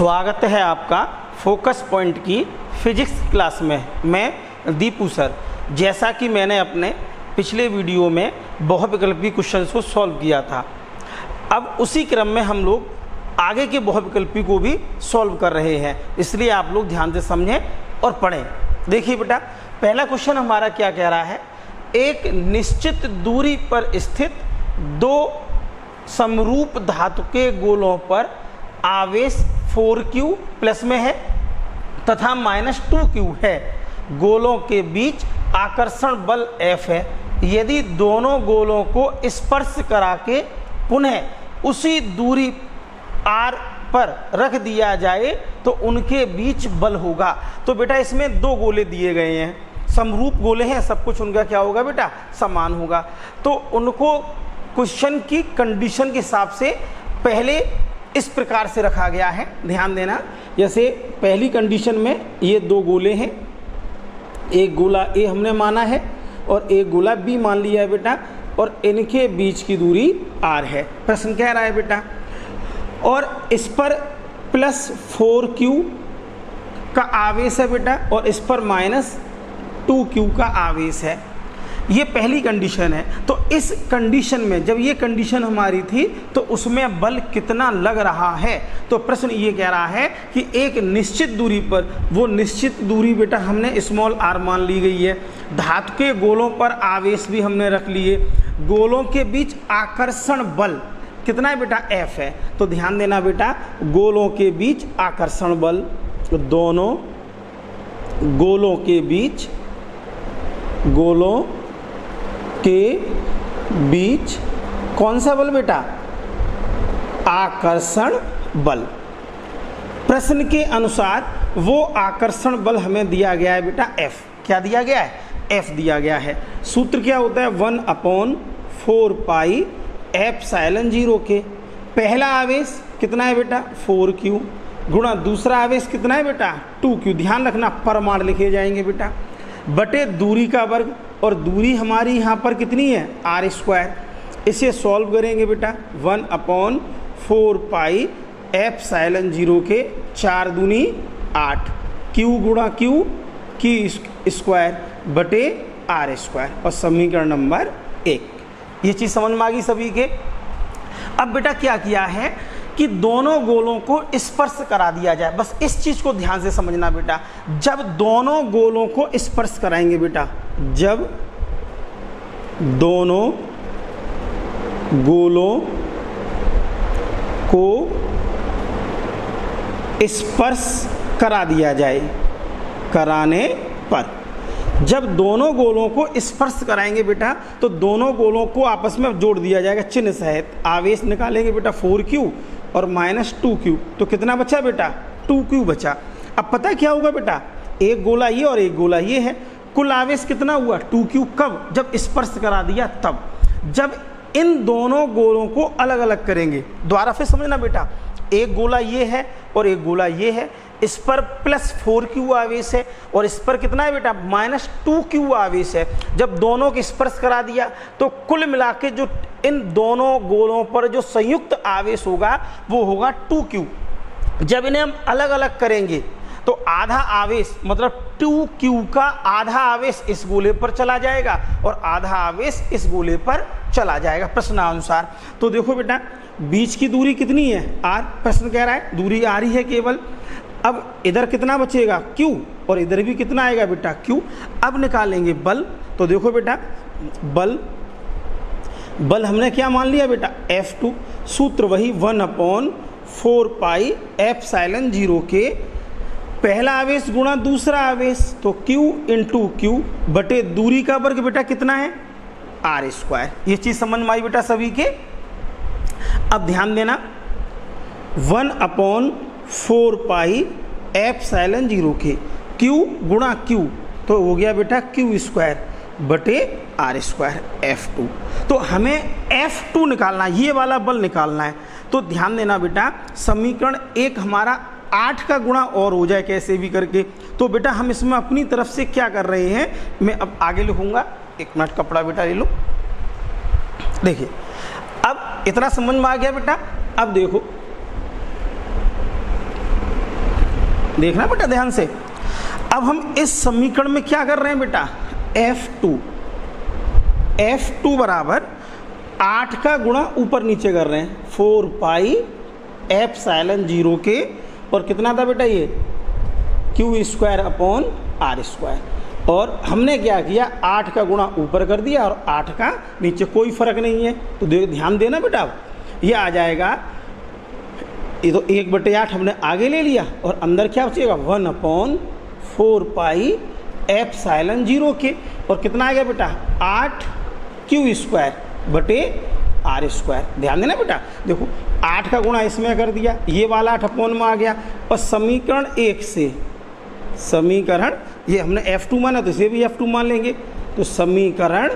स्वागत है आपका फोकस पॉइंट की फिजिक्स क्लास में। मैं दीपू सर। जैसा कि मैंने अपने पिछले वीडियो में बहुविकल्पी क्वेश्चन को सॉल्व किया था, अब उसी क्रम में हम लोग आगे के बहुविकल्पी को भी सॉल्व कर रहे हैं, इसलिए आप लोग ध्यान से समझें और पढ़ें। देखिए बेटा, पहला क्वेश्चन हमारा क्या कह रहा है, एक निश्चित दूरी पर स्थित दो समरूप धातु के गोलों पर आवेश 4q प्लस में है तथा -2q है। गोलों के बीच आकर्षण बल F है। यदि दोनों गोलों को स्पर्श करा के पुनः उसी दूरी r पर रख दिया जाए तो उनके बीच बल होगा। तो बेटा इसमें दो गोले दिए गए हैं, समरूप गोले हैं, सब कुछ उनका क्या होगा बेटा, समान होगा। तो उनको क्वेश्चन की कंडीशन के हिसाब से पहले इस प्रकार से रखा गया है, ध्यान देना। जैसे पहली कंडीशन में ये दो गोले हैं, एक गोला ए हमने माना है और एक गोला बी मान लिया है बेटा, और इनके बीच की दूरी r है। प्रश्न कह रहा है बेटा, और इस पर +4q का आवेश है बेटा और इस पर -2q का आवेश है। ये पहली कंडीशन है। तो इस कंडीशन में जब ये कंडीशन हमारी थी तो उसमें बल कितना लग रहा है, तो प्रश्न ये कह रहा है कि एक निश्चित दूरी पर, वो निश्चित दूरी बेटा हमने स्मॉल r मान ली गई है। धातु के गोलों पर आवेश भी हमने रख लिए। गोलों के बीच आकर्षण बल कितना है बेटा, F है। तो ध्यान देना बेटा, गोलों के बीच आकर्षण बल, दोनों गोलों के बीच, गोलों के बीच कौन सा बल बेटा, आकर्षण बल। प्रश्न के अनुसार वो आकर्षण बल हमें दिया गया है बेटा F। क्या दिया गया है, F दिया गया है। सूत्र क्या होता है, 1/4 पाई एप्सिलॉन 0 के। पहला आवेश कितना है बेटा, 4q गुणा दूसरा आवेश कितना है बेटा, 2q। ध्यान रखना परमाण लिखे जाएंगे बेटा, बटे दूरी का वर्ग, और दूरी हमारी यहाँ पर कितनी है, r²। इसे सॉल्व करेंगे बेटा, 1/4 पाई एप्सिलॉन 0 के 4 दूनी 8, q गुणा q की स्क्वायर बटे r², और समीकरण नंबर 1। ये चीज़ समझ में आ गई सभी के। अब बेटा क्या किया है कि दोनों गोलों को स्पर्श करा दिया जाए। बस इस चीज़ को ध्यान से समझना बेटा, जब दोनों गोलों को स्पर्श कराएंगे बेटा, जब दोनों गोलों को स्पर्श करा दिया जाए, कराने पर जब दोनों गोलों को स्पर्श कराएंगे बेटा तो दोनों गोलों को आपस में जोड़ दिया जाएगा चिन्ह सहित। आवेश निकालेंगे बेटा 4q और -2q, तो कितना बचा बेटा, 2q बचा। अब पता क्या होगा बेटा, एक गोला ये और एक गोला ये है, कुल आवेश कितना हुआ, 2q। कब, जब स्पर्श करा दिया तब। जब इन दोनों गोलों को अलग अलग करेंगे, दोबारा फिर समझना बेटा, एक गोला ये है और एक गोला ये है, इस पर +4q आवेश है और इस पर कितना है बेटा, -2q आवेश है। जब दोनों को स्पर्श करा दिया तो कुल मिला के जो इन दोनों गोलों पर जो संयुक्त आवेश होगा वो होगा 2q। जब इन्हें हम अलग अलग करेंगे तो आधा आवेश मतलब 2q का आधा आवेश इस गोले पर चला जाएगा और आधा आवेश इस गोले पर चला जाएगा प्रश्नानुसार। तो देखो बेटा, बीच की दूरी कितनी है, r। प्रश्न कह रहा है दूरी r ही है केवल। अब इधर कितना बचेगा, q, और इधर भी कितना आएगा बेटा, q। अब निकालेंगे बल। तो देखो बेटा, बल हमने क्या मान लिया बेटा, F2। सूत्र वही 1/4 पाई एप्सिलॉन 0 के पहला आवेश गुणा दूसरा आवेश, तो q × q बटे दूरी का वर्ग बेटा कितना है, r²। ये चीज़ समझ में आई बेटा सभी के। अब ध्यान देना, 1/4 पाई एप्सिलॉन 0 के q गुणा q, तो हो गया बेटा q² बटे r² F2। तो हमें F2 निकालना है, ये वाला बल निकालना है। तो ध्यान देना बेटा, समीकरण 1 हमारा 8 का गुणा और हो जाए कैसे भी करके। तो बेटा हम इसमें अपनी तरफ से क्या कर रहे हैं, मैं अब आगे लिखूंगा। 1 मिनट कपड़ा बेटा ले लो। देखिए अब इतना समझ में आ गया बेटा। अब देखो देखना बेटा ध्यान से। अब हम इस समीकरण में क्या कर रहे हैं बेटा, F2 बराबर 8 का गुणा ऊपर नीचे कर रहे हैं 4 पाई एप्सिलॉन 0 के, और कितना था बेटा ये Q square upon R square. और हमने क्या किया, 8 का गुणा ऊपर कर दिया और 8 का नीचे, कोई फर्क नहीं है। तो ध्यान देना बेटा, ये आ जाएगा, ये तो 1/8 हमने आगे ले लिया और अंदर क्या बचेगा 1/4 पाई एप्सिलॉन 0 के, और कितना आ गया बेटा 8 Q स्क्वायर बटे R स्क्वायर। ध्यान देना बेटा, देखो 8 का गुणा इसमें कर दिया, ये वाला 8 अपॉन में आ गया, और समीकरण 1 से, समीकरण ये हमने F2 माना तो इसे भी F2 मान लेंगे, तो समीकरण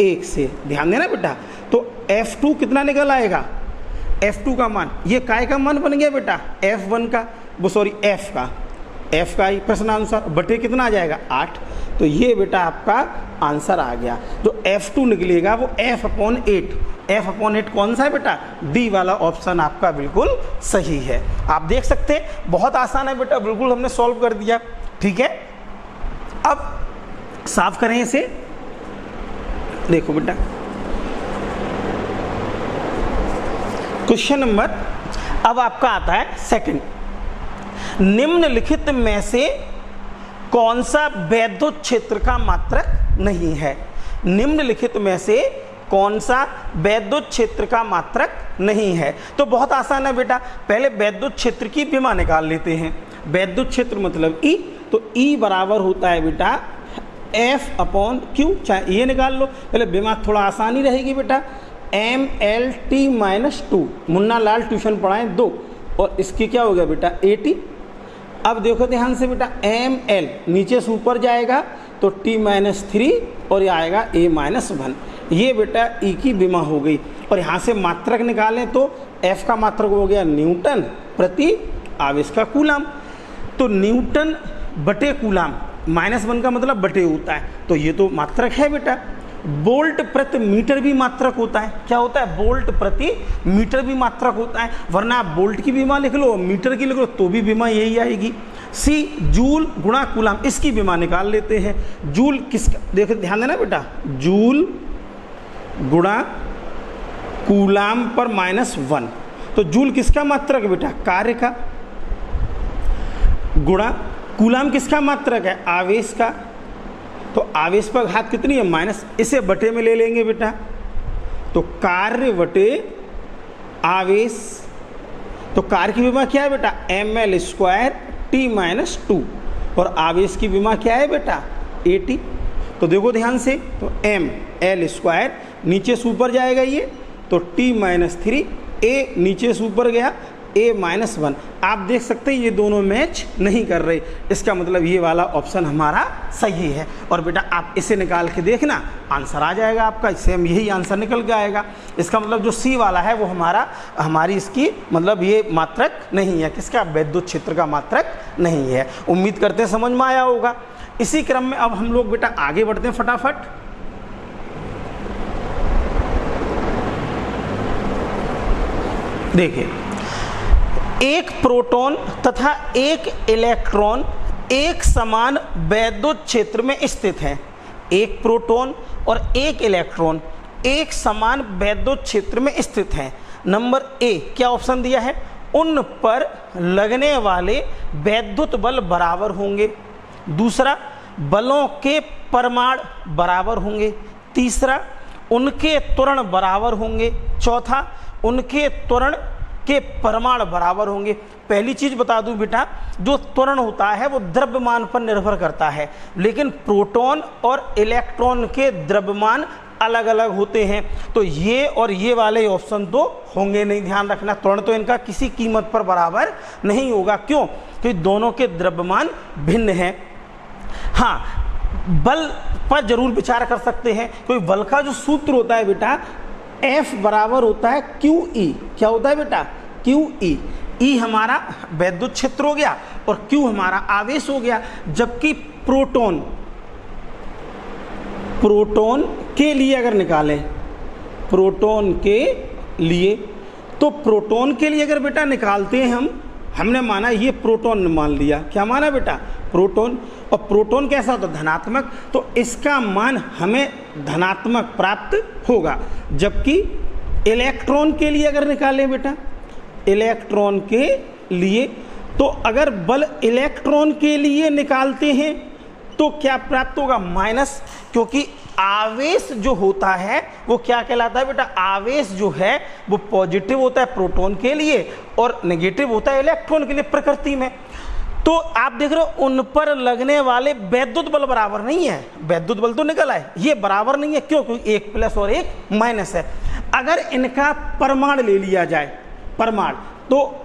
1 से ध्यान देना बेटा, तो F2 कितना निकल आएगा, F2 का मान, ये काय का मान बन गया बेटा F1 का, वो सॉरी F का ही प्रश्नानुसार, बटे कितना आ जाएगा 8। तो ये बेटा आपका आंसर आ गया। जो F2 निकलेगा वो F/8 कौन सा है बेटा, डी वाला ऑप्शन आपका बिल्कुल सही है। आप देख सकते हैं बहुत आसान है बेटा, बिल्कुल हमने सॉल्व कर दिया। ठीक है, अब साफ करें इसे, देखो बेटा क्वेश्चन नंबर अब आपका आता है सेकंड, निम्नलिखित में से कौन सा वैद्युत क्षेत्र का मात्रक नहीं है। निम्नलिखित में से कौन सा वैद्युत क्षेत्र का मात्रक नहीं है। तो बहुत आसान है बेटा, पहले वैद्युत क्षेत्र की विमा निकाल लेते हैं। वैद्युत क्षेत्र मतलब E, तो E बराबर होता है बेटा F/Q, चाहे ये निकाल लो, पहले विमा थोड़ा आसानी रहेगी बेटा, MLT-2, मुन्ना लाल ट्यूशन पढ़ाएं 2, और इसकी क्या हो गया बेटा AT। अब देखो ध्यान से बेटा, ML नीचे से ऊपर जाएगा तो T-3 और ये आएगा A-1, ये बेटा E की विमा हो गई। और यहाँ से मात्रक निकालें तो F का मात्रक हो गया न्यूटन प्रति आवेश का कूलाम, तो न्यूटन बटे कूलाम, -1 का मतलब बटे होता है, तो ये तो मात्रक है बेटा। वोल्ट प्रति मीटर भी मात्रक होता है, क्या होता है, वोल्ट प्रति मीटर भी मात्रक होता है, वरना आप वोल्ट की विमा लिख लो मीटर की लिख लो तो भी विमा यही आएगी। सी जूल गुणा कूलाम, इसकी विमा निकाल लेते हैं। जूल किसका, देखो ध्यान देना बेटा, जूल गुणा कूलाम पर -1, तो जूल किसका मात्रक है बेटा, कार्य का, गुणा कूलाम किसका मात्रक है, आवेश का, तो आवेश पर घात कितनी है माइनस, इसे बटे में ले लेंगे बेटा, तो कार्य बटे आवेश, तो कार्य की विमा क्या है बेटा ML² T-2, और आवेश की विमा क्या है बेटा AT। तो देखो ध्यान से, तो ML² नीचे से ऊपर जाएगा ये, तो T-3, A नीचे से ऊपर गया A-1। आप देख सकते हैं ये दोनों मैच नहीं कर रहे, इसका मतलब ये वाला ऑप्शन हमारा सही है। और बेटा आप इसे निकाल के देखना, आंसर आ जाएगा आपका, इससे हम यही आंसर निकल के आएगा। इसका मतलब जो सी वाला है वो हमारी इसकी मतलब ये मात्रक नहीं है, किसका, वैद्युत क्षेत्र का मात्रक नहीं है। उम्मीद करते हैं समझ में आया होगा। इसी क्रम में अब हम लोग बेटा आगे बढ़ते हैं फटाफट। देखिए, एक प्रोटॉन तथा एक इलेक्ट्रॉन एक समान वैद्युत क्षेत्र में स्थित हैं। एक प्रोटॉन और एक इलेक्ट्रॉन एक समान वैद्युत क्षेत्र में स्थित हैं। नंबर ए क्या ऑप्शन दिया है, उन पर लगने वाले वैद्युत बल बराबर होंगे। दूसरा, बलों के परिमाण बराबर होंगे। तीसरा, उनके त्वरण बराबर होंगे। चौथा, उनके त्वरण के परिमाण बराबर होंगे। पहली चीज बता दूं बेटा, जो त्वरण होता है वो द्रव्यमान पर निर्भर करता है, लेकिन प्रोटॉन और इलेक्ट्रॉन के द्रव्यमान अलग अलग होते हैं, तो ये और ये वाले ऑप्शन तो होंगे नहीं। ध्यान रखना, त्वरण तो इनका किसी कीमत पर बराबर नहीं होगा। क्यों? क्योंकि दोनों के द्रव्यमान भिन्न हैं। हाँ, बल पर जरूर विचार कर सकते हैं, क्योंकि बल का जो सूत्र होता है बेटा F बराबर होता है QE। क्या होता है बेटा, QE। E हमारा वैद्युत क्षेत्र हो गया और Q हमारा आवेश हो गया। जबकि प्रोटॉन के लिए अगर निकालें, प्रोटॉन के लिए, तो प्रोटॉन के लिए अगर बेटा निकालते हैं हमने माना ये प्रोटॉन मान लिया, क्या माना बेटा, प्रोटॉन। और प्रोटॉन कैसा होता है, धनात्मक, तो इसका मान हमें धनात्मक प्राप्त होगा। जबकि इलेक्ट्रॉन के लिए अगर निकालें बेटा, इलेक्ट्रॉन के लिए, तो अगर बल इलेक्ट्रॉन के लिए निकालते हैं तो क्या प्राप्त होगा, माइनस, क्योंकि आवेश जो होता है वो क्या कहलाता है बेटा, आवेश जो है वो पॉजिटिव होता है प्रोटॉन के लिए और नेगेटिव होता है इलेक्ट्रॉन के लिए प्रकृति में। तो आप देख रहे हो उन पर लगने वाले वैद्युत बल बराबर नहीं है, वैद्युत बल तो निकल आए, ये बराबर नहीं है, क्यों, क्योंकि एक प्लस और एक माइनस है। अगर इनका परमाणु ले लिया जाए, परमाणु, तो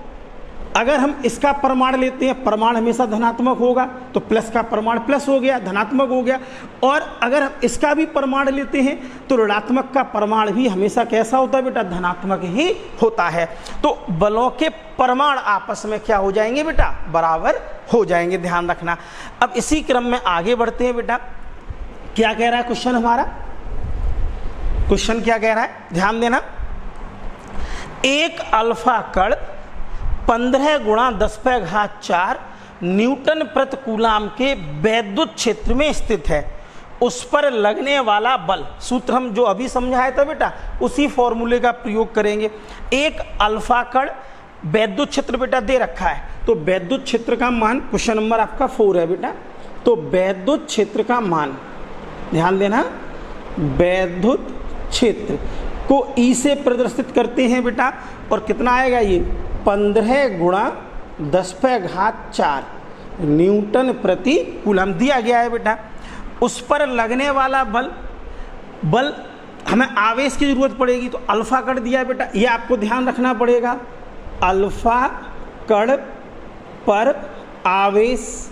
अगर हम इसका परमाणु लेते हैं, परमाणु हमेशा धनात्मक होगा, तो प्लस का परमाणु प्लस हो गया, धनात्मक हो गया। और अगर हम इसका भी परमाणु लेते हैं तो ऋणात्मक का परमाणु भी हमेशा कैसा होता है बेटा, धनात्मक ही होता है। तो बलों के परमाणु आपस में क्या हो जाएंगे बेटा, बराबर हो जाएंगे, ध्यान रखना। अब इसी क्रम में आगे बढ़ते हैं बेटा, क्या कह रहा है क्वेश्चन हमारा, क्वेश्चन क्या कह रहा है, ध्यान देना। एक अल्फा कण 15 गुणा 10⁴ न्यूटन प्रति कूलाम के वैद्युत क्षेत्र में स्थित है। उस पर लगने वाला बल, सूत्र हम जो अभी समझाया था बेटा, उसी फॉर्मूले का प्रयोग करेंगे। एक अल्फा कण, वैद्युत क्षेत्र बेटा दे रखा है, तो वैद्युत क्षेत्र का मान क्वेश्चन नंबर आपका 4 है बेटा। तो वैद्युत क्षेत्र का मान, ध्यान देना, वैद्युत क्षेत्र को ई से प्रदर्शित करते हैं बेटा, और कितना आएगा ये, 15 गुणा 10⁴ न्यूटन प्रति कूलम दिया गया है बेटा। उस पर लगने वाला बल हमें आवेश की जरूरत पड़ेगी, तो अल्फा कण दिया है बेटा, ये आपको ध्यान रखना पड़ेगा। अल्फा कण पर आवेश,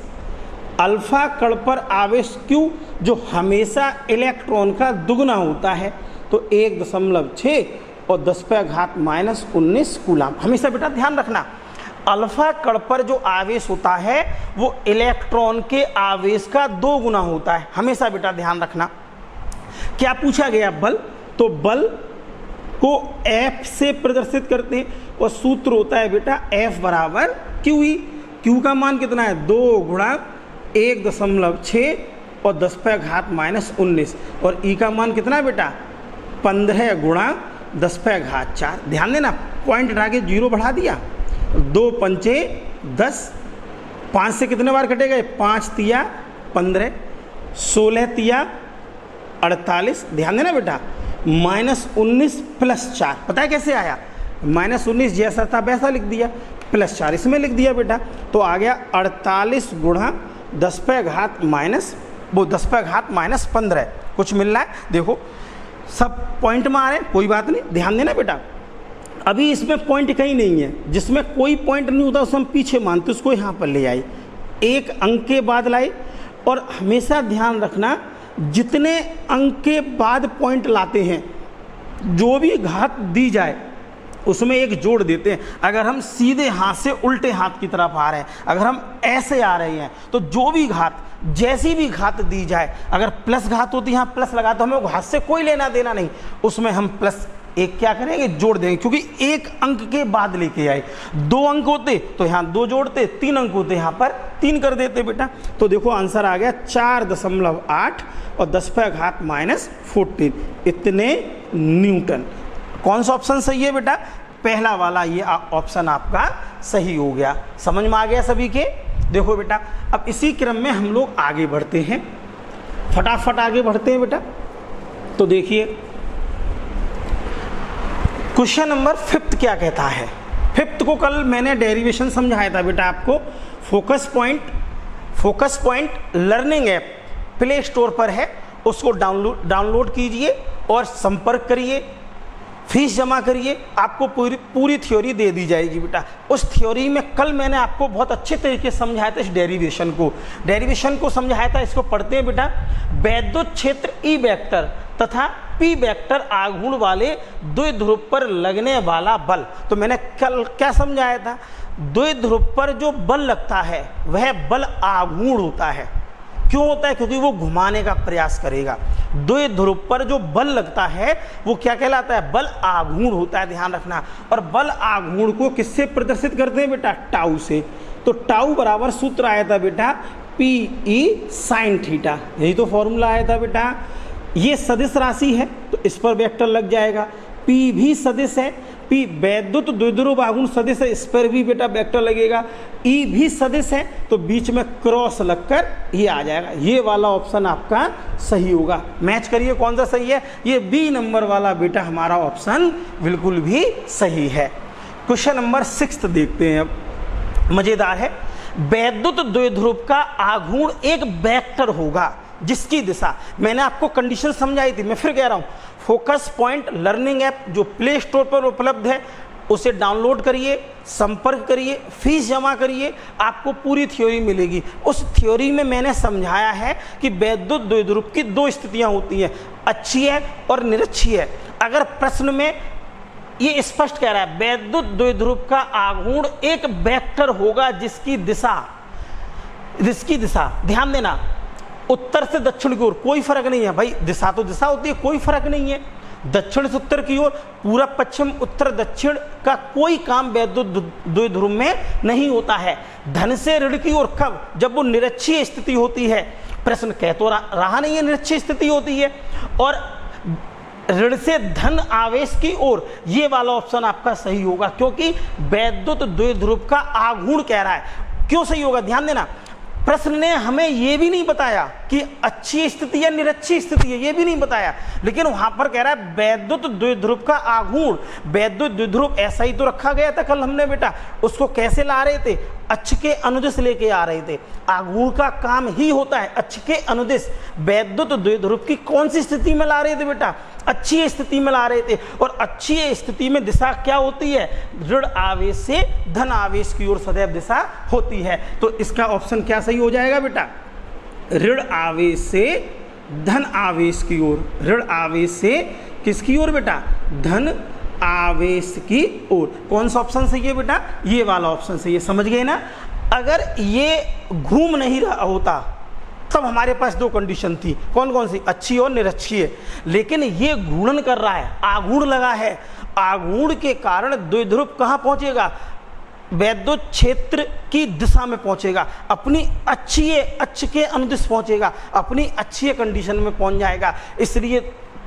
अल्फा कण पर आवेश क्यों, जो हमेशा इलेक्ट्रॉन का दुगना होता है, तो 1.6 और 10⁻⁻19 कूलम, हमेशा बेटा ध्यान रखना। अल्फा कण पर जो आवेश होता है वो इलेक्ट्रॉन के आवेश का 2 गुना होता है, हमेशा बेटा ध्यान रखना। क्या पूछा गया, बल, तो बल को F से प्रदर्शित करते हैं, और सूत्र होता है बेटा F बराबर QE। Q का मान कितना है, 2 गुणा 1.6 और 10⁻⁻19, और E का मान कितना है बेटा, 15 गुणा 10⁴। ध्यान देना, पॉइंट हटा के 0 बढ़ा दिया, 2 पंचे 10, 5 से कितने बार कटेगा, 5 तिया 15, 16 तिया 48, ध्यान देना बेटा, -19 + 4, पता है कैसे आया, -19 जैसा था वैसा लिख दिया, +4 इसमें लिख दिया बेटा, तो आ गया 48 गुणा 10⁻−15। कुछ मिल रहा है, देखो सब पॉइंट में आ रहे हैं, कोई बात नहीं, ध्यान देना बेटा। अभी इसमें पॉइंट कहीं नहीं है, जिसमें कोई पॉइंट नहीं होता उसे हम पीछे मानते, उसको यहाँ पर ले आए, एक अंक के बाद लाए। और हमेशा ध्यान रखना, जितने अंक के बाद पॉइंट लाते हैं, जो भी घात दी जाए उसमें एक जोड़ देते हैं। अगर हम सीधे हाथ से उल्टे हाथ की तरफ आ रहे हैं, अगर हम ऐसे आ रहे हैं, तो जो भी घात, जैसी भी घात दी जाए, अगर प्लस घात होती है यहाँ प्लस लगा, तो हमें घात से कोई लेना देना नहीं, उसमें हम प्लस एक क्या करेंगे, जोड़ देंगे, क्योंकि एक अंक के बाद लेके आए। 2 अंक होते तो यहाँ 2 जोड़ते, 3 अंक होते यहाँ पर 3 कर देते बेटा। तो देखो आंसर आ गया 4.8 और 10⁻⁻14 इतने न्यूटन। कौन सा ऑप्शन सही है बेटा, पहला वाला, ये ऑप्शन आपका सही हो गया। समझ में आ गया सभी के। देखो बेटा, अब इसी क्रम में हम लोग आगे बढ़ते हैं, फटाफट आगे बढ़ते हैं बेटा। तो देखिए क्वेश्चन नंबर 5 क्या कहता है। 5 को कल मैंने डेरिवेशन समझाया था बेटा आपको। Focus point learning app play store पर है, उसको डाउनलोड कीजिए और संपर्क करिए, फीस जमा करिए, आपको पूरी थ्योरी दे दी जाएगी बेटा। उस थ्योरी में कल मैंने आपको बहुत अच्छे तरीके से समझाया था, इस डेरिवेशन को समझाया था। इसको पढ़ते हैं बेटा। वैद्युत क्षेत्र ई वेक्टर तथा पी वेक्टर आघूर्ण वाले द्विध्रुव पर लगने वाला बल। तो मैंने कल क्या समझाया था, द्विध्रुव पर जो बल लगता है वह बल आघूर्ण होता है। क्यों होता है? क्योंकि वो घुमाने का प्रयास करेगा। द्विध्रुव पर जो बल लगता है वो क्या कहलाता है? बल आघूर्ण होता है, ध्यान रखना। और बल आघूर्ण को किससे प्रदर्शित करते हैं बेटा? टाउ से। तो टाउ बराबर सूत्र आया था बेटा PE sin थीटा, यही तो फॉर्मूला आया था बेटा। ये सदिश राशि है तो इस पर वेक्टर लग जाएगा। P भी सदिश है, P वैद्युत द्विध्रुव आघूर्ण सदिश है, इस पर भी बेटा वेक्टर लगेगा। E भी सदिश है तो बीच में क्रॉस लगकर ये आ जाएगा। ये वाला ऑप्शन आपका सही होगा। मैच करिए कौन सा सही है? ये B नंबर वाला बेटा हमारा ऑप्शन बिल्कुल भी सही है। क्वेश्चन नंबर 6 देखते हैं अब, मजेदार है। वैद्युत द्विध्रुव का आघूर्ण एक वेक्टर होगा जिसकी दिशा, मैंने आपको कंडीशन समझाई थी, मैं फिर कह रहा हूं, फोकस पॉइंट लर्निंग ऐप जो प्ले स्टोर पर उपलब्ध है उसे डाउनलोड करिए, संपर्क करिए, फीस जमा करिए, आपको पूरी थ्योरी मिलेगी। उस थ्योरी में मैंने समझाया है कि वैद्युत द्विध्रुव की 2 स्थितियां होती हैं, अक्षीय और निरक्षीय। अगर प्रश्न में ये स्पष्ट कह रहा है वैद्युत द्विध्रुव का आघूर्ण एक वेक्टर होगा जिसकी दिशा ध्यान देना, उत्तर से दक्षिण की ओर, कोई फर्क नहीं है भाई, दिशा तो दिशा होती है, कोई फर्क नहीं है। दक्षिण से उत्तर की ओर, पूरब पश्चिम उत्तर दक्षिण का कोई काम वैद्युत द्विध्रुव में नहीं होता है। धन से ऋण की ओर कब? जब वो निरक्षीय स्थिति होती है। प्रश्न कह तो रहा नहीं है निरक्षीय स्थिति होती है। और ऋण से धन आवेश की ओर, ये वाला ऑप्शन आपका सही होगा क्योंकि वैद्युत द्विध्रुव का आघूर्ण कह रहा है। क्यों सही होगा? ध्यान देना, प्रश्न ने हमें यह भी नहीं बताया कि अच्छी स्थिति या निरक्षीय स्थिति है, यह भी नहीं बताया, लेकिन वहां पर कह रहा है वैद्युत द्विध्रुव का आघूर्ण। वैद्युत द्विध्रुव ऐसा ही तो रखा गया था कल हमने बेटा, उसको कैसे ला रहे थे? अक्ष के अनुदिश लेके आ रहे थे। आघूर्ण का काम ही होता है अक्ष के अनुदिश। वैद्युत द्विध्रुव की कौन सी स्थिति में ला रहे थे बेटा? अच्छी स्थिति में ला रहे थे। और अच्छी स्थिति में दिशा क्या होती है? ऋण आवेश से धन आवेश की ओर सदैव दिशा होती है। तो इसका ऑप्शन क्या सही हो जाएगा बेटा? ऋण आवेश से धन आवेश की ओर। ऋण आवेश से किसकी ओर बेटा? धन आवेश की ओर। कौन सा ऑप्शन सही है बेटा? ये वाला ऑप्शन सही है। समझ गए ना? अगर ये घूम नहीं रहा होता तब हमारे पास 2 कंडीशन थी, कौन कौन सी? अच्छी और निरक्षीय। लेकिन ये घूर्णन कर रहा है, आघूर्ण लगा है। आघूर्ण के कारण द्विध्रुव कहाँ पहुंचेगा? वैद्युत क्षेत्र की दिशा में पहुंचेगा, अपनी अक्षीय अक्ष के अनुदिश पहुंचेगा, अपनी अक्षीय कंडीशन में पहुंच जाएगा। इसलिए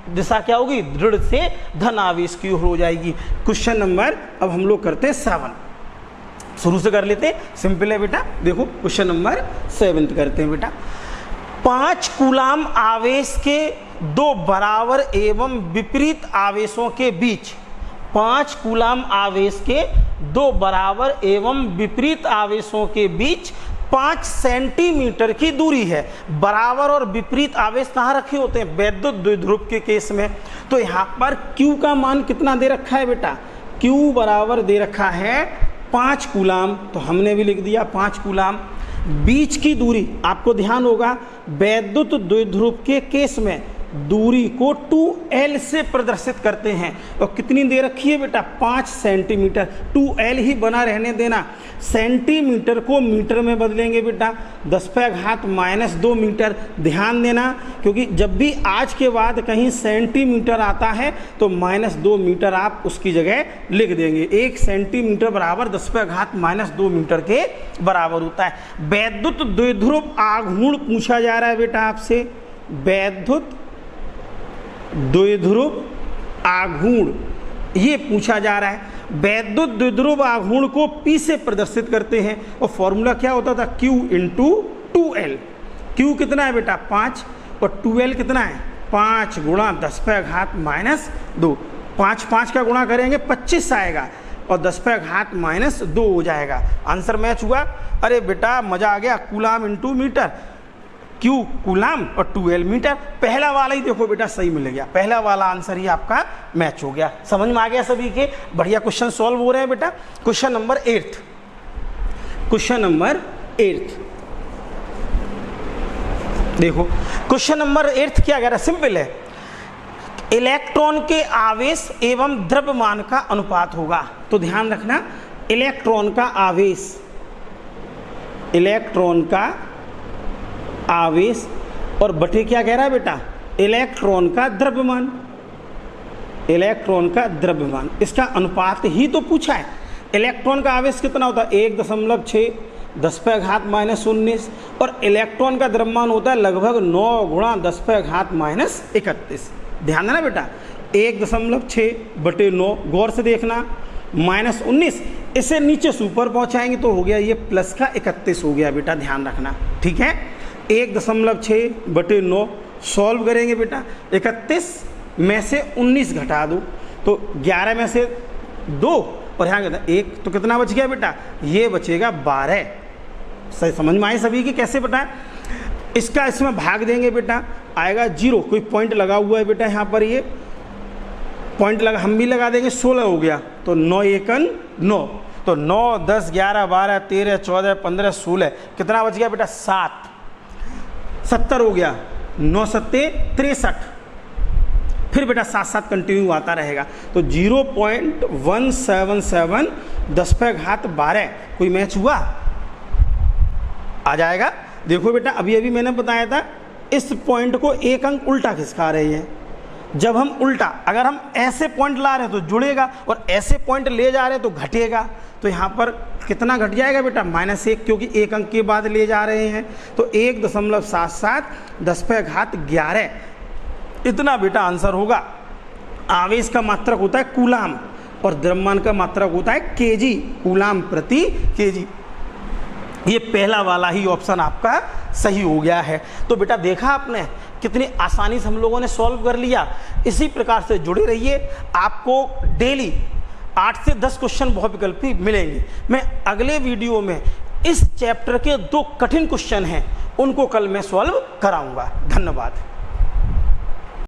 दिशा क्या होगी? ऋण से धन आवेश की ओर हो जाएगी। क्वेश्चन नंबर अब हम लोग करते हैं 7, शुरू से कर लेते हैं, सिंपल है बेटा। देखो क्वेश्चन नंबर 7 करते हैं बेटा। 5 कूलाम आवेश के 2 बराबर एवं विपरीत आवेशों के बीच, 5 कूलाम आवेश के 2 बराबर एवं विपरीत आवेशों के बीच 5 सेंटीमीटर की दूरी है। बराबर और विपरीत आवेश कहाँ रखे होते हैं? वैद्युत द्विध्रुव के केस में। तो यहाँ पर Q का मान कितना दे रखा है बेटा? Q बराबर दे रखा है 5 कूलाम, तो हमने भी लिख दिया 5 कूलाम। बीच की दूरी आपको ध्यान होगा, वैद्युत द्विध्रुव के केस में दूरी को 2L से प्रदर्शित करते हैं। और कितनी दे रखी है बेटा? 5 सेंटीमीटर। 2L ही बना रहने देना। सेंटीमीटर को मीटर में बदलेंगे बेटा, 10⁻⁻² मीटर। ध्यान देना, क्योंकि जब भी आज के बाद कहीं सेंटीमीटर आता है तो -2 मीटर आप उसकी जगह लिख देंगे। 1 सेंटीमीटर बराबर 10⁻² मीटर के बराबर होता है। वैद्युत द्विध्रुव आघूर्ण पूछा जा रहा है बेटा आपसे। वैद्युत द्विध्रुव आघूर्ण ये पूछा जा रहा है। वैद्युत द्विध्रुव आघूर्ण को P से प्रदर्शित करते हैं और फॉर्मूला क्या होता था? Q × 2L। Q कितना है बेटा? 5, और 2L कितना है? 5 × 10⁻²। 5 का गुणा करेंगे 25 आएगा और 10⁻² हो जाएगा। आंसर मैच हुआ। अरे बेटा मजा आ गया। कूलाम × मीटर, Q कूलाम और 2L मीटर। पहला वाला ही देखो बेटा सही मिल गया, पहला वाला आंसर ही आपका मैच हो गया। समझ में आ गया सभी के? बढ़िया क्वेश्चन सॉल्व हो रहे हैं बेटा। क्वेश्चन नंबर 8, क्वेश्चन नंबर 8 देखो। क्वेश्चन नंबर 8 क्या कह रहा है? सिंपल है, इलेक्ट्रॉन के आवेश एवं द्रव्यमान का अनुपात होगा। तो ध्यान रखना, इलेक्ट्रॉन का आवेश, इलेक्ट्रॉन का आवेश और बटे क्या कह रहा है बेटा, इलेक्ट्रॉन का द्रव्यमान, इलेक्ट्रॉन का द्रव्यमान, इसका अनुपात ही तो पूछा है। इलेक्ट्रॉन का आवेश कितना होता है 1.6 10⁻⁻19 और इलेक्ट्रॉन का द्रव्यमान होता है लगभग 9 गुणा 10⁻31। ध्यान देना बेटा, 1.6 बटे 9, गौर से देखना, -19, इसे नीचे सुपर पहुंचाएंगे तो हो गया ये प्लस का 31 हो गया बेटा, ध्यान रखना, ठीक है। 1.6 बटे 9 सॉल्व करेंगे बेटा, 31 में से 19 घटा दो तो 11 में से 2 और यहाँ कहता 1, तो कितना बच गया बेटा, ये बचेगा 12। सही समझ में आए सभी की कैसे बेटा। इसका इसमें भाग देंगे बेटा, आएगा 0, कोई पॉइंट लगा हुआ है बेटा यहाँ पर, ये पॉइंट लगा, हम भी लगा देंगे, 16 हो गया, तो 9 एकन 9, तो 9 10 11 12 13 14 15 16, कितना बच गया बेटा 7, 70 हो गया, 9 सत्ते 63, फिर बेटा साथ साथ कंटिन्यू आता रहेगा, तो 0.177 10⁻12, कोई मैच हुआ, आ जाएगा। देखो बेटा अभी अभी मैंने बताया था इस पॉइंट को एक अंक उल्टा खिसका रही है, जब हम उल्टा, अगर हम ऐसे पॉइंट ला रहे हैं तो जुड़ेगा और ऐसे पॉइंट ले जा रहे हैं तो घटेगा, तो यहाँ पर कितना घट जाएगा बेटा -1, क्योंकि एक अंक के बाद ले जा रहे हैं, तो 1.77 10⁻11, इतना बेटा आंसर होगा। आवेश का मात्रक होता है कूलाम और द्रव्यमान का मात्रक होता है केजी, कूलाम प्रति केजी। ये पहला वाला ही ऑप्शन आपका सही हो गया है। तो बेटा देखा आपने कितनी आसानी से हम लोगों ने सॉल्व कर लिया। इसी प्रकार से जुड़े रहिए, आपको डेली 8 से 10 क्वेश्चन बहुविकल्पी मिलेंगे। मैं अगले वीडियो में इस चैप्टर के 2 कठिन क्वेश्चन हैं उनको कल मैं सॉल्व कराऊंगा। धन्यवाद।